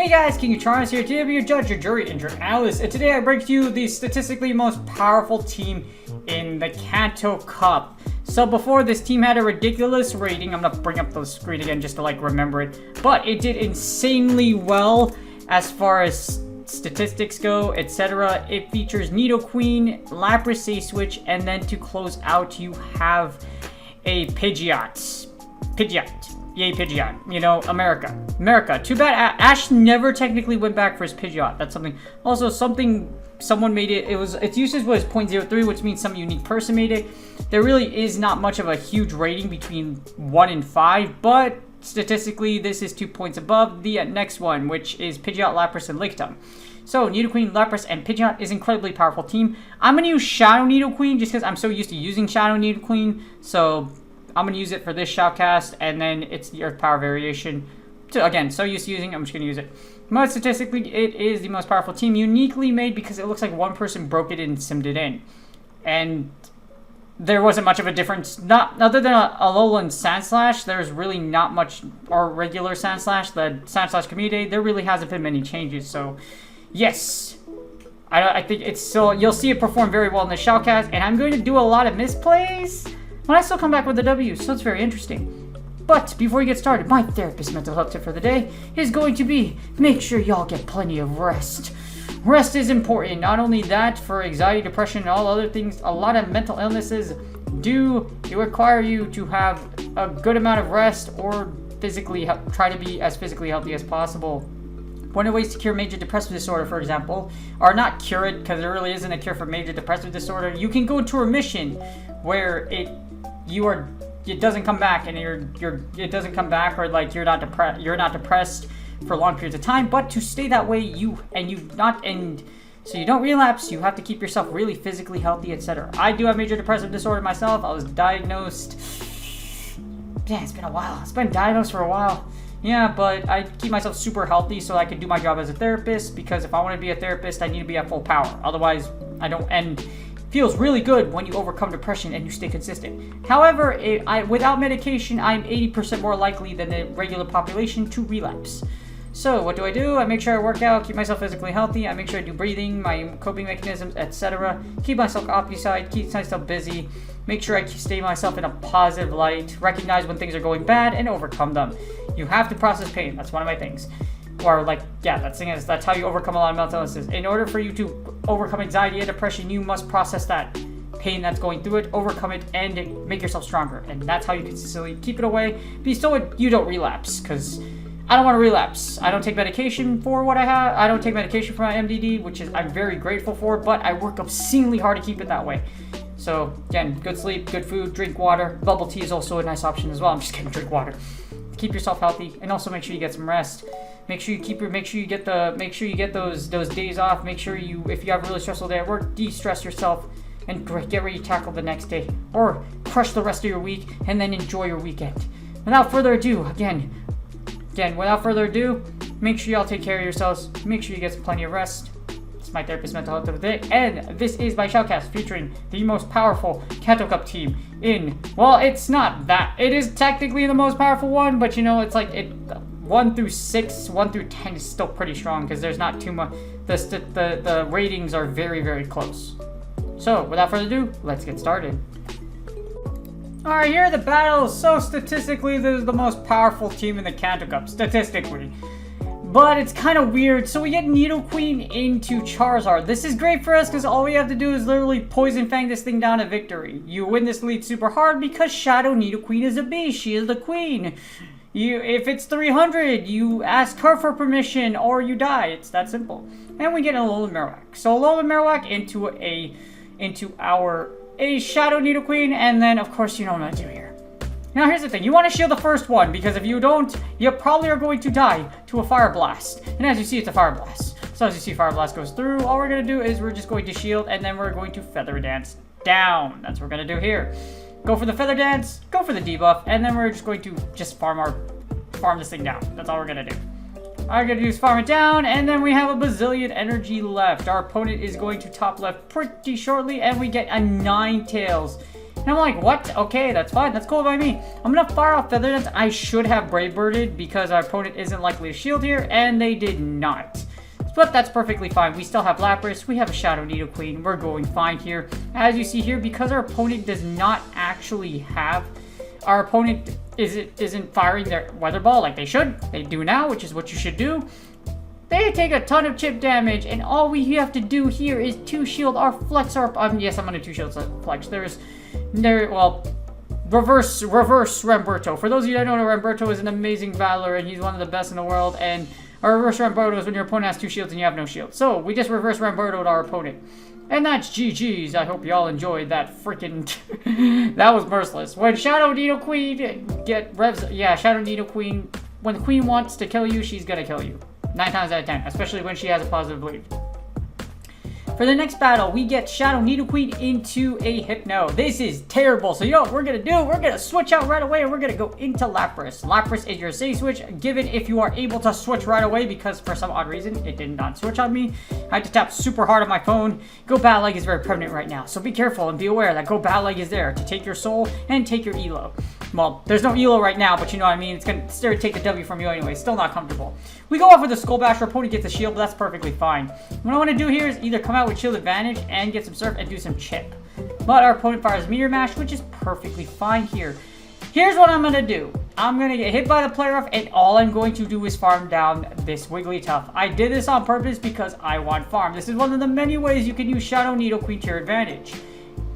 Hey guys, King of Charms here. Today I'll be your judge, your jury, and your analyst. And today I bring to you the statistically most powerful team in the Kanto Cup. So before, this team had a ridiculous rating. I'm gonna bring up the screen again just to remember it. But it did insanely well as far as statistics go, etc. It features Nido Queen, Lapras Say Switch, and then to close out you have a Pidgeot. Yay, Pidgeot. You know, America. Too bad Ash never technically went back for his Pidgeot. That's something. Also, someone made it. Its usage was 0.03, which means some unique person made it. There really is not much of a huge rating between 1 and 5, but statistically, this is 2 points above the next one, which is Pidgeot, Lapras, and Lickitung. So, Nido Queen, Lapras, and Pidgeot is an incredibly powerful team. I'm going to use Shadow Nido Queen just because I'm so used to using Shadow Nido Queen. So, I'm going to use it for this shoutcast, and then it's the Earth Power variation. So, again, so used to using it, I'm just going to use it. But statistically, it is the most powerful team, uniquely made because it looks like one person broke it and simmed it in. And there wasn't much of a difference. Other than a Alolan Sandslash, there's really not much, or regular Sandslash, the Sandslash community, there really hasn't been many changes. So, yes. I think it's still, you'll see it perform very well in the shoutcast, and I'm going to do a lot of misplays, but I still come back with a W, so it's very interesting. But before we get started, my therapist mental health tip for the day is going to be, make sure y'all get plenty of rest. Rest is important. Not only that, for anxiety, depression, and all other things, a lot of mental illnesses do require you to have a good amount of rest or try to be as physically healthy as possible. One of the ways to cure major depressive disorder, for example, or not cure it, because there really isn't a cure for major depressive disorder, you can go into remission where it doesn't come back, and it doesn't come back, or like you're not depressed for long periods of time. But to stay that way, so you don't relapse, you have to keep yourself really physically healthy, etc. I do have major depressive disorder myself. I was diagnosed. Yeah, it's been a while. It's been diagnosed for a while. Yeah, but I keep myself super healthy so I can do my job as a therapist, because if I want to be a therapist, I need to be at full power. Otherwise, I don't. And feels really good when you overcome depression and you stay consistent. However, without medication, I'm 80% more likely than the regular population to relapse. So what do? I make sure I work out, keep myself physically healthy. I make sure I do breathing, my coping mechanisms, etc. Keep myself occupied, keep myself busy. Make sure I stay myself in a positive light. Recognize when things are going bad and overcome them. You have to process pain. That's one of my things. Or that's how you overcome a lot of mental illnesses. In order for you to overcome anxiety and depression, you must process that pain that's going through it, overcome it, and make yourself stronger. And that's how you consistently keep it away, so you don't relapse. Because I don't want to relapse. I don't take medication for what I have. I don't take medication for my MDD, which I'm very grateful for, but I work obscenely hard to keep it that way. So again, good sleep, good food, drink water. Bubble tea is also a nice option as well. I'm just kidding, drink water. Keep yourself healthy, and also make sure you get some rest. Make sure you get those days off. Make sure if you have a really stressful day at work, de-stress yourself and get ready to tackle the next day, or crush the rest of your week and then enjoy your weekend. Without further ado, make sure y'all take care of yourselves. Make sure you get plenty of rest. It's my therapist mental health of the day, and this is my shoutcast featuring the most powerful Kanto Cup team it's not that. It is technically the most powerful one, but it's like 1 through 6, 1 through 10 is still pretty strong because there's not too much. The ratings are very, very close. So without further ado, let's get started. Alright, here are the battles. So statistically, this is the most powerful team in the Kanto Cup, statistically. But it's kind of weird. So we get Nido Queen into Charizard. This is great for us because all we have to do is literally Poison Fang this thing down to victory. You win this lead super hard because Shadow Nido Queen is a beast. She is the queen. If it's 300, you ask her for permission or you die. It's that simple. And we get a Alolan Marowak. So Alolan Marowak into our Shadow Nido Queen, and then of course you know what I'm gonna do here. Now here's the thing, you want to shield the first one, because if you don't, you probably are going to die to a Fire Blast. And as you see, it's a Fire Blast. So as you see, Fire Blast goes through, all we're going to do is we're just going to shield, and then we're going to Feather Dance down. That's what we're going to do here. Go for the Feather Dance, go for the debuff, and then we're just going to farm this thing down. That's all we're going to do. All we're going to do is farm it down, and then we have a bazillion energy left. Our opponent is going to top left pretty shortly, and we get a Ninetales. And I'm like, what? Okay, that's fine. That's cool by me. I'm going to fire off Feather Dance. I should have Brave Birded because our opponent isn't likely to shield here, and they did not. But that's perfectly fine. We still have Lapras. We have a Shadow Nidoqueen. We're going fine here. As you see here, because our opponent does not actually have... Our opponent isn't firing their Weather Ball like they should. They do now, which is what you should do. They take a ton of chip damage, and all we have to do here is 2-shield our Flex. Yes, I'm going to 2-shield Flex. Reverse Ramberto. For those of you that don't know, Ramberto is an amazing battler, and he's one of the best in the world, and... Our reverse Ramberto is when your opponent has 2 shields and you have no shield. So, we just reverse Ramberto'd our opponent. And that's GG's. I hope y'all enjoyed that freaking... That was merciless. When Shadow Nidoqueen get revs... Yeah, Shadow Nidoqueen... When the queen wants to kill you, she's gonna kill you. 9 times out of 10. Especially when she has a positive lead. For the next battle, we get Shadow Nidoqueen into a Hypno. This is terrible. So you know what we're going to do? We're going to switch out right away and we're going to go into Lapras. Lapras is your safe switch, given if you are able to switch right away, because for some odd reason, it did not switch on me. I had to tap super hard on my phone. Go Bad Leg is very prevalent right now. So be careful and be aware that Go Bad Leg is there to take your soul and take your elo. Well, there's no elo right now, but you know what I mean. It's going to take the W from you anyway. Still not comfortable. We go off with the Skull Bash. Our opponent gets a shield, but that's perfectly fine. What I want to do here is either come out with shield advantage and get some surf and do some chip. But our opponent fires Meteor Mash, which is perfectly fine here. Here's what I'm going to do. I'm going to get hit by the player off, and all I'm going to do is farm down this Wigglytuff. I did this on purpose because I want farm. This is one of the many ways you can use Shadow Nidoqueen to your advantage.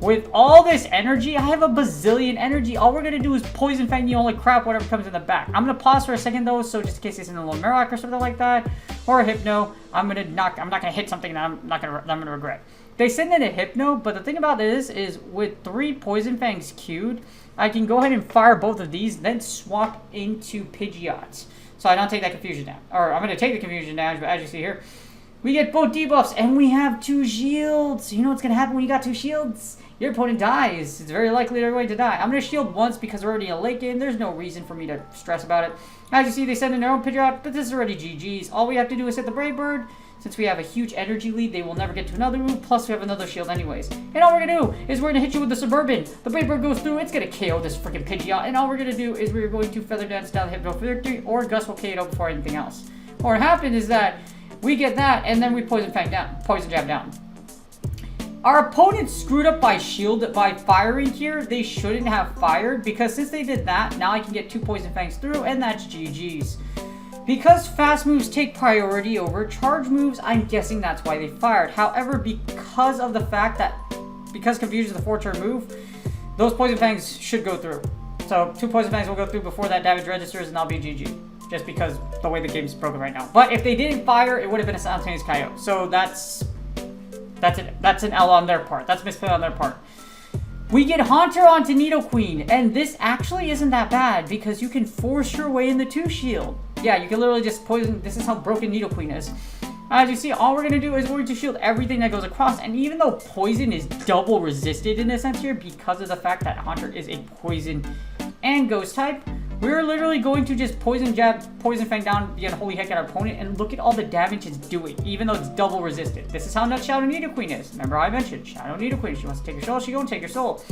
With all this energy, I have a bazillion energy. All we're going to do is Poison Fang the only crap, whatever comes in the back. I'm going to pause for a second, though, so just in case it's in a little Marowak or something like that, or a Hypno, I'm not going to hit something that I'm going to regret. They send in a Hypno, but the thing about this is with 3 Poison Fangs queued, I can go ahead and fire both of these, then swap into Pidgeot. So I don't take that confusion down. Or I'm going to take the confusion damage, but as you see here, we get both debuffs, and we have 2 shields. You know what's going to happen when you got 2 shields? Your opponent dies. It's very likely they're going to die. I'm going to shield once because we're already in a late game. There's no reason for me to stress about it. As you see, they send in their own Pidgeot, but this is already GG's. All we have to do is hit the Brave Bird. Since we have a huge energy lead, they will never get to another move, plus we have another shield anyways. And all we're going to do is we're going to hit you with the Suburban. The Brave Bird goes through, it's going to KO this freaking Pidgeot, and all we're going to do is we're going to Feather Dance down the Hypno for victory, or Gus will KO before anything else. What happened is that we get that, and then we Poison Fang down, Poison Jab down. Our opponent screwed up by firing here. They shouldn't have fired, because since they did that, now I can get 2 Poison Fangs through, and that's GG's. Because fast moves take priority over charge moves, I'm guessing that's why they fired. However, because of the fact that, because Confusion is the 4-turn move, those Poison Fangs should go through. So 2 Poison Fangs will go through before that damage registers, and I'll be GG. Just because the way the game's broken right now. But if they didn't fire, it would have been a simultaneous KO. So that's an L on their part. That's misplay on their part. We get Haunter onto Nidoqueen, and this actually isn't that bad because you can force your way in the 2 shield. Yeah, you can literally just poison. This is how broken Nidoqueen is. As you see, all we're going to do is we're going to shield everything that goes across, and even though poison is double resisted in this sense here because of the fact that Haunter is a poison and ghost type, we're literally going to just Poison Jab, Poison Fang down the unholy heck at our opponent, and look at all the damage it's doing, even though it's double resisted. This is how nuts Shadow Nidoqueen is. Remember I mentioned Shadow Nidoqueen. She wants to take your soul, she gonna take your soul.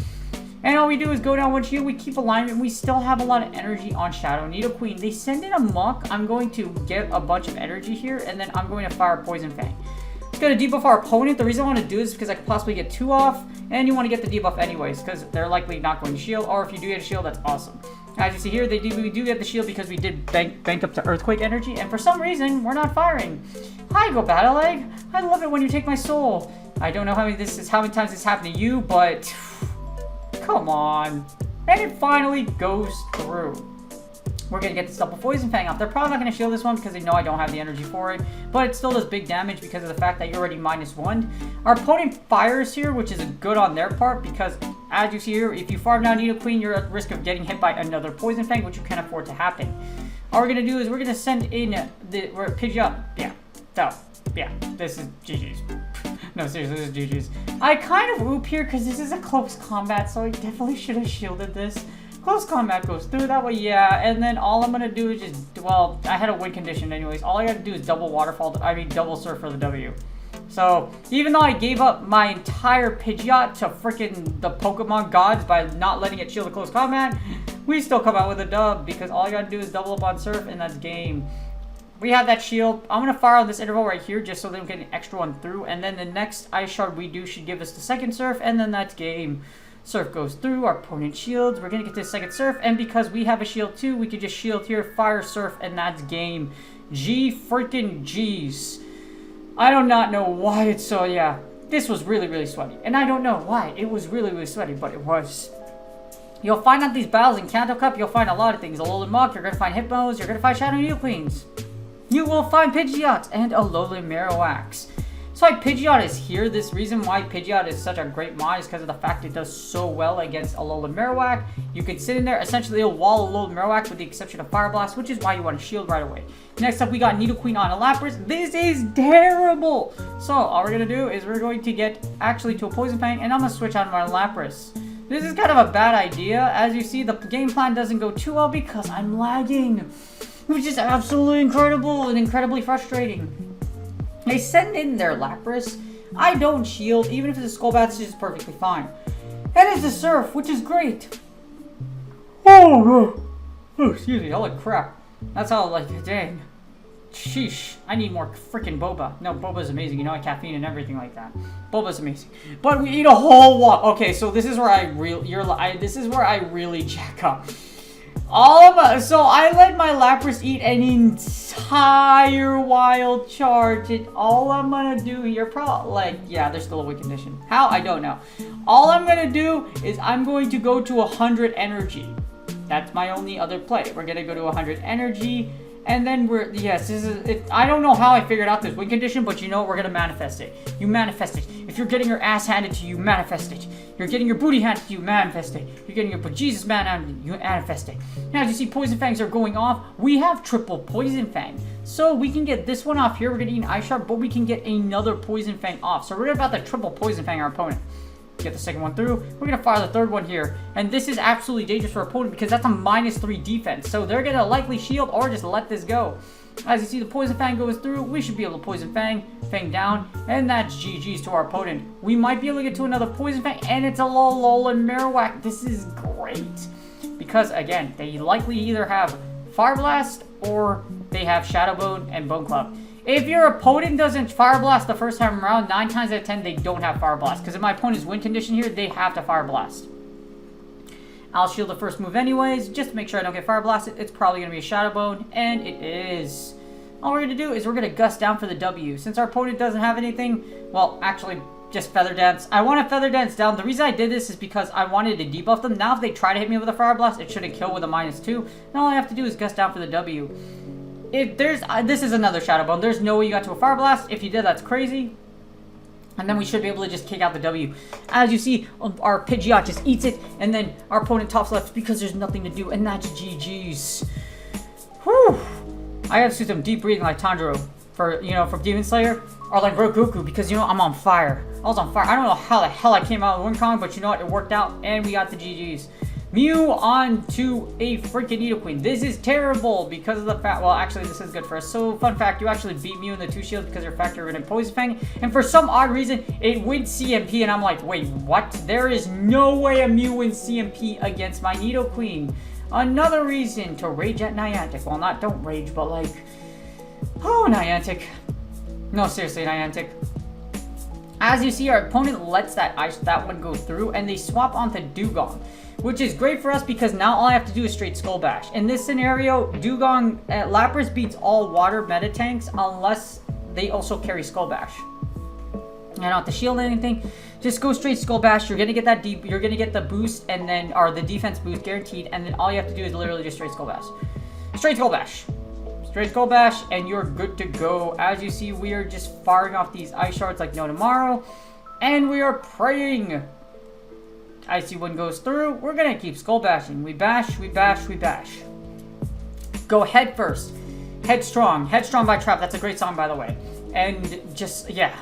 And all we do is go down 1 shield, we keep alignment, and we still have a lot of energy on Shadow Nidoqueen. They send in a Muck. I'm going to get a bunch of energy here, and then I'm going to fire Poison Fang. It's going to debuff our opponent. The reason I want to do this is because I could possibly get 2 off, and you want to get the debuff anyways, because they're likely not going to shield, or if you do get a shield, that's awesome. As you see here, we do get the shield because we did bank up to Earthquake energy, and for some reason, we're not firing. Hi, Go Battle Egg. I love it when you take my soul. I don't know how many times this happened to you, but come on. And it finally goes through. We're going to get this double Poison Fang off. They're probably not going to shield this one because they know I don't have the energy for it. But it still does big damage because of the fact that you're already -1. Our opponent fires here, which is good on their part because, as you see here, if you farm down Nidoqueen, you're at risk of getting hit by another Poison Fang, which you can't afford to happen. All we're going to do is we're going to send in we're Pidgeot. Yeah. So, yeah. This is GG's. No, seriously, this is GG's. I kind of oop here because this is a close combat, so I definitely should have shielded this. Close combat goes through that way, yeah, and then all I'm gonna do is just, well, I had a win condition anyways. All I gotta do is double waterfall, double surf for the W. So, even though I gave up my entire Pidgeot to freaking the Pokemon gods by not letting it shield a close combat, we still come out with a dub because all I gotta do is double up on Surf and that's game. We have that shield. I'm gonna fire on this interval right here just so they don't get an extra one through, and then the next Ice Shard we do should give us the second Surf, and then that's game. Surf goes through, our opponent shields, we're gonna get this second Surf, and because we have a shield too, we can just shield here, fire Surf, and that's game. G freaking G's. I do not know why it's so, yeah. This was really, really sweaty. And I don't know why. It was really, really sweaty, but it was. You'll find out these battles in Kanto Cup, you'll find a lot of things. Alolan Muk, you're going to find Hypnos, you're going to find Shadow Needlequeens. You will find Pidgeots and Alolan Marowaks. So why Pidgeot is here. This reason why Pidgeot is such a great mod is because of the fact it does so well against Alolan Marowak. You can sit in there, essentially it'll wall Alolan Marowak with the exception of Fire Blast, which is why you want to shield right away. Next up, we got Nidoqueen on a Lapras. This is terrible! So all we're going to do is we're going to get actually to a Poison Fang, and I'm going to switch on my Lapras. This is kind of a bad idea. As you see, the game plan doesn't go too well because I'm lagging, which is absolutely incredible and incredibly frustrating. They send in their Lapras. I don't shield, even if it's a Skull Bat, it's just perfectly fine. And it's a Surf, which is great. Oh, excuse me, holy crap. That's how, like, dang. Sheesh, I need more freaking boba. No, boba's amazing. You know, I caffeine and everything like that. Boba's amazing. But we eat a whole lot. Okay, so this is where I really jack up. So I let my Lapras eat an entire wild charge, and all I'm gonna do here, probably, like, yeah, there's still a win condition. How? I don't know. All I'm gonna do is I'm going to go to 100 energy. That's my only other play. We're gonna go to 100 energy, and then yes, this is, I don't know how I figured out this win condition, but you know what, we're gonna manifest it. You manifest it. If you're getting your ass handed to you, manifest it. You're getting your booty handed to you, manifest it. You're getting your bejesus man handed to you, manifest it. Now, as you see, Poison Fangs are going off. We have triple Poison Fang. So we can get this one off here. We're gonna eat an Ice Shard, but we can get another Poison Fang off. So we're about to triple Poison Fang our opponent. Get the second one through. We're gonna fire the third one here, and this is absolutely dangerous for our opponent because that's a -3 defense. So they're gonna likely shield or just let this go. As you see, the Poison Fang goes through. We should be able to Poison Fang, Fang down, and that's GG's to our opponent. We might be able to get to another Poison Fang, and it's a Alolan Marowak. This is great because again, they likely either have Fire Blast or they have Shadow Bone and Bone Club. If your opponent doesn't Fire Blast the first time around, 9 times out of 10, they don't have Fire Blast. Because in my opponent's win condition here, they have to Fire Blast. I'll shield the first move anyways, just to make sure I don't get Fire Blasted. It's probably going to be a Shadow Bone, and it is. All we're going to do is we're going to Gust down for the W. Since our opponent doesn't have anything, well, actually, just Feather Dance. I want to Feather Dance down. The reason I did this is because I wanted to debuff them. Now if they try to hit me with a Fire Blast, it shouldn't kill with a -2. And all I have to do is Gust down for the W. If there's, this is another Shadow Bone. There's no way you got to a Fire Blast. If you did, that's crazy. And then we should be able to just kick out the W. As you see, our Pidgeot just eats it, and then our opponent tops left because there's nothing to do, and that's GG's. Whew. I have to do some deep breathing like Tanjiro for, you know, from Demon Slayer, or like Goku, because, you know, I'm on fire. I was on fire. I don't know how the hell I came out of Wing, but you know what? It worked out, and we got the GG's. Mew on to a freaking Nidoqueen. This is terrible because of the fact, well, actually, this is good for us. So, fun fact, you actually beat Mew in the 2 shields because your factor in Poison Fang. And for some odd reason, it wins CMP, and I'm like, wait, what? There is no way a Mew wins CMP against my Nidoqueen. Another reason to rage at Niantic. Well, not don't rage, but like, oh, Niantic. No, seriously, Niantic. As you see, our opponent lets that one go through, and they swap onto Dewgong, which is great for us because now all I have to do is straight Skull Bash. In this scenario, Dewgong, Lapras beats all water meta tanks unless they also carry Skull Bash. You don't have to shield anything. Just go straight Skull Bash. You're gonna get that deep. You're gonna get the boost and then, or the defense boost guaranteed. And then all you have to do is literally just straight Skull Bash. Straight Skull Bash. Straight Skull Bash, and you're good to go. As you see, we are just firing off these Ice Shards like no tomorrow, and we are praying. Icy one goes through. We're gonna keep Skull Bashing. We bash, we bash, we bash. Go head first. Headstrong. Headstrong by Trap. That's a great song, by the way. And just, yeah.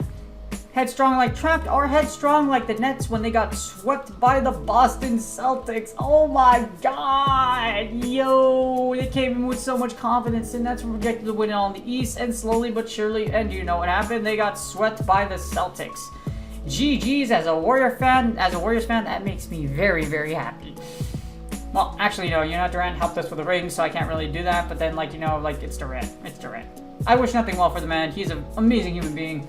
headstrong like trapped, or headstrong like the Nets when they got swept by the Boston Celtics. Oh my god, yo, they came in with so much confidence. The Nets were projected to win it all in the East, and slowly but surely, and you know what happened? They got swept by the Celtics. GG's. As a Warriors fan, that makes me very, very happy. Well, actually, no, you know, Durant helped us with the ring, so I can't really do that, but then, like, you know, like, it's Durant. It's Durant. I wish nothing well for the man. He's an amazing human being,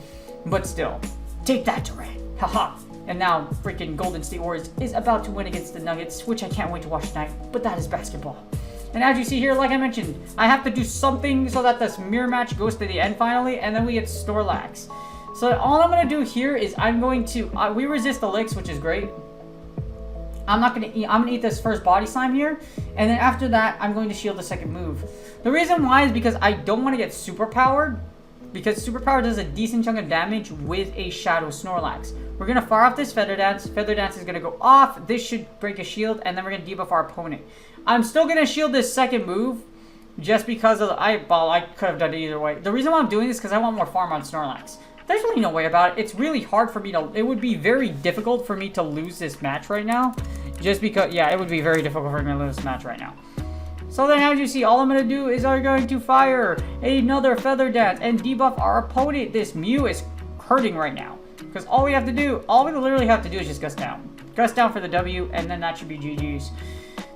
but still, take that, Durant. Haha. And now, freaking Golden State Warriors is about to win against the Nuggets, which I can't wait to watch tonight, but that is basketball. And as you see here, like I mentioned, I have to do something so that this mirror match goes to the end finally, and then we get Snorlax. So all I'm going to do here is I'm going to, we resist the licks, which is great. I'm going to eat this first body slime here, and then after that, I'm going to shield the second move. The reason why is because I don't want to get super powered, because super power does a decent chunk of damage with a Shadow Snorlax. We're going to fire off this Feather Dance. Feather Dance is going to go off. This should break a shield, and then we're going to debuff our opponent. I'm still going to shield this second move, just because of the, I could have done it either way. The reason why I'm doing this is because I want more farm on Snorlax. There's really no way about it. It's really hard for me to, it would be very difficult for me to lose this match right now. Just because, yeah, it would be very difficult for me to lose this match right now. So then as you see, all I'm going to do is I'm going to fire another Feather Dance and debuff our opponent. This Mew is hurting right now. Because all we literally have to do is just Gust Down. Gust Down for the W, and then that should be GG's.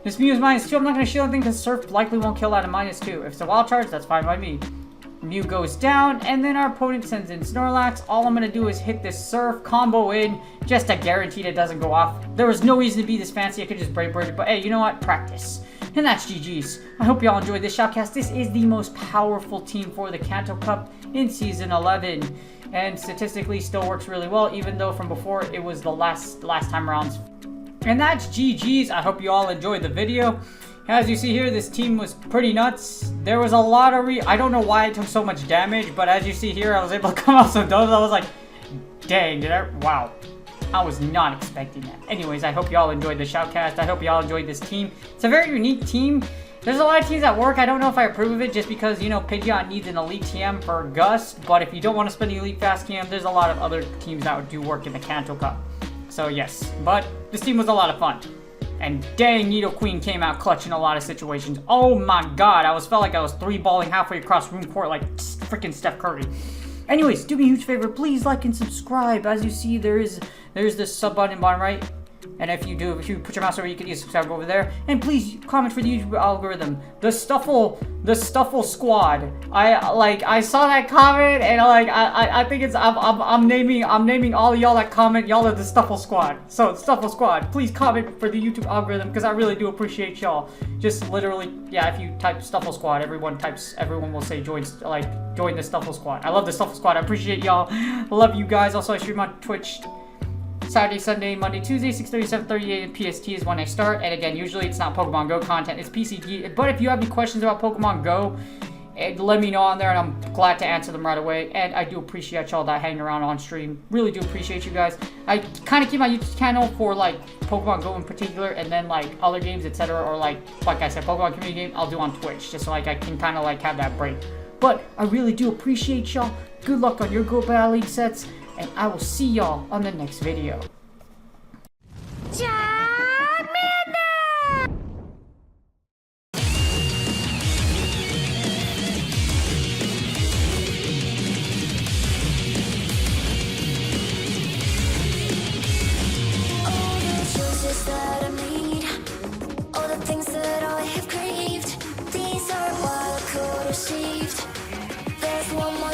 This Mew is -2. I'm not going to shield anything because Surf likely won't kill out of -2. If it's a wild charge, that's fine by me. Mew goes down, and then our opponent sends in Snorlax. All I'm going to do is hit this Surf, combo in, just to guarantee it doesn't go off. There was no reason to be this fancy. I could just Brave Bird it, but hey, you know what? Practice. And that's GG's. I hope y'all enjoyed this shoutcast. This is the most powerful team for the Kanto Cup in Season 11. And statistically still works really well, even though from before it was the last time around. And that's GG's. I hope you all enjoyed the video. As you see here, this team was pretty nuts. There was a lot of I don't know why it took so much damage, but as you see here, I was able to come out some doses. I was like, dang, wow. I was not expecting that. Anyways, I hope you all enjoyed the shoutcast. I hope you all enjoyed this team. It's a very unique team. There's a lot of teams that work. I don't know if I approve of it just because, you know, Pidgeot needs an Elite TM for Gus. But if you don't want to spend the Elite Fast TM, there's a lot of other teams that do work in the Kanto Cup. So yes, but this team was a lot of fun. And dang, Nido Queen came out clutch in a lot of situations. Oh my god, felt like I was 3-balling halfway across room court like freaking Steph Curry. Anyways, do me a huge favor, please like and subscribe. As you see, there's this sub button bottom right. And if you put your mouse over, you can either subscribe over there. And please comment for the YouTube algorithm. The Stuffle Squad. I saw that comment, and I think it's I'm naming all of y'all that comment. Y'all are the Stuffle Squad. So Stuffle Squad, please comment for the YouTube algorithm because I really do appreciate y'all. Just literally, yeah. If you type Stuffle Squad, everyone will say join the Stuffle Squad. I love the Stuffle Squad. I appreciate y'all. Love you guys. Also, I stream on Twitch. Saturday, Sunday, Monday, Tuesday, 6:30, 7:30 a.m. PST is when I start. And again, usually it's not Pokemon Go content, it's PCG. But if you have any questions about Pokemon Go, let me know on there and I'm glad to answer them right away. And I do appreciate y'all that hang around on stream. Really do appreciate you guys. I kind of keep my YouTube channel for like Pokemon Go in particular, and then like other games, etc. Or like I said, Pokemon community game, I'll do on Twitch. Just so like I can kind of like have that break. But I really do appreciate y'all. Good luck on your Go Battle League sets. And I will see y'all on the next video. That I need, all the things that I have craved, these are wild, cold,